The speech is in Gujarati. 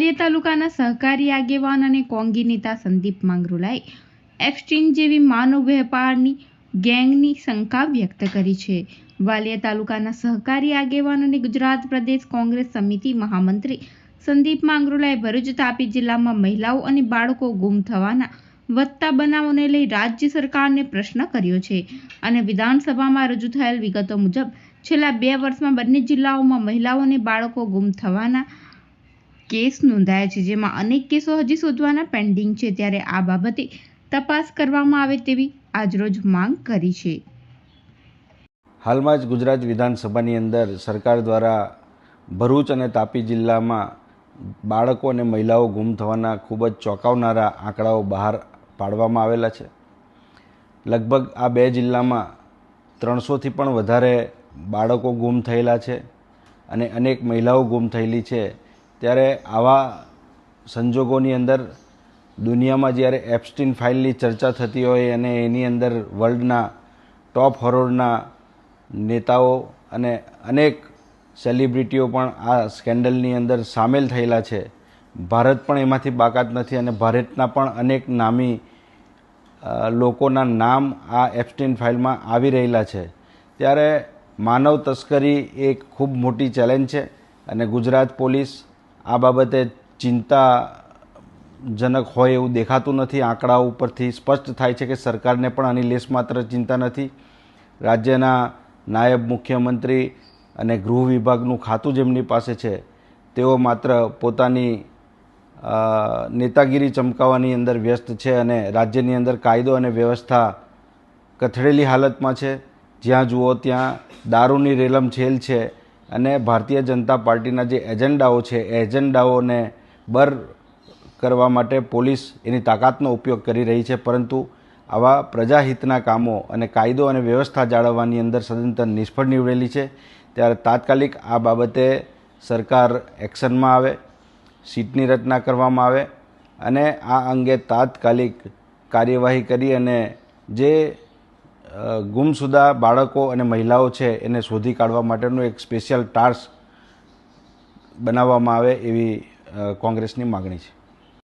વાલિયા તાલુકાના સહકારી આગેવાન અને કોંગી નેતા સંદીપ માંગરોલાએ એપ્સ્ટીન જેવી માનવ વેપારની ગેંગની શંકા વ્યક્ત કરી છે. વાલિયા તાલુકાના સહકારી આગેવાન અને ગુજરાત પ્રદેશ કોંગ્રેસ સમિતિ મહામંત્રી સંદીપ માંગરોલાએ ભરૂચ તાપી જિલ્લામાં મહિલાઓ અને બાળકો ગુમ થવાના વધતા બનાવોને લઈ રાજ્ય સરકારને પ્રશ્ન કર્યો છે અને વિધાનસભામાં રજૂ થયેલ વિગતો મુજબ છેલ્લા 2 વર્ષમાં બંને જિલ્લાઓમાં મહિલાઓ અને બાળકો ગુમ થવાના કેસ નોંધાયા છે, જેમાં અનેક કેસો હજી શોધવાના પેન્ડિંગ છે. ત્યારે આ બાબતે તપાસ કરવામાં આવે તેવી આજરોજ માંગ કરી છે. હાલમાં જ ગુજરાત વિધાનસભાની અંદર સરકાર દ્વારા ભરૂચ અને તાપી જિલ્લામાં બાળકો અને મહિલાઓ ગુમ થવાના ખૂબ જ ચોંકાવનારા આંકડાઓ બહાર પાડવામાં આવેલા છે. લગભગ આ 2 જિલ્લામાં 300થી પણ વધારે બાળકો ગુમ થયેલા છે અને અનેક મહિલાઓ ગુમ થયેલી છે. ત્યારે આવા સંજોગોની અંદર દુનિયામાં જ્યારે એપ્સ્ટીન ફાઇલની ચર્ચા થતી હોય અને એની અંદર વર્લ્ડના ટોપ હોરોરના નેતાઓ અને અનેક સેલિબ્રિટીઓ પણ આ સ્કેન્ડલની અંદર સામેલ થયેલા છે. ભારત પણ એમાંથી બાકાત નથી અને ભારતના પણ અનેક નામી લોકોના નામ આ એપ્સ્ટીન ફાઇલમાં આવી રહેલા છે. ત્યારે માનવ તસ્કરી એક ખૂબ મોટી ચેલેન્જ છે અને ગુજરાત પોલીસ આ બાબતે ચિંતાજનક હોય એવું દેખાતું નથી. આંકડાઓ ઉપરથી સ્પષ્ટ થાય છે કે સરકારને પણ આની લેશમાત્ર ચિંતા નથી. રાજ્યના નાયબ મુખ્યમંત્રી અને ગૃહ વિભાગનું ખાતું જેમની પાસે છે તેઓ માત્ર પોતાની નેતાગીરી ચમકાવવાની અંદર વ્યસ્ત છે અને રાજ્યની અંદર કાયદો અને વ્યવસ્થા કથળેલી હાલતમાં છે. જ્યાં જુઓ ત્યાં દારૂની રેલમછેલ છે અને ભારતીય જનતા પાર્ટીના જે એજન્ડાઓ છે એ એજન્ડાઓને બર કરવા માટે પોલીસ એની તાકાતનો ઉપયોગ કરી રહી છે, પરંતુ આવા પ્રજાહિતના કામો અને કાયદો અને વ્યવસ્થા જાળવવાની અંદર સદંતર નિષ્ફળ નીવડેલી છે. ત્યારે તાત્કાલિક આ બાબતે સરકાર એક્શનમાં આવે, સીટની રચના કરવામાં આવે અને આ અંગે તાત્કાલિક કાર્યવાહી કરી અને જે ગુમસુદા બાળકો અને મહિલાઓ છે એને શોધી કાઢવા માટેનું એક સ્પેશિયલ ટાસ્ક બનાવવામાં આવે એવી કોંગ્રેસની માગણી છે.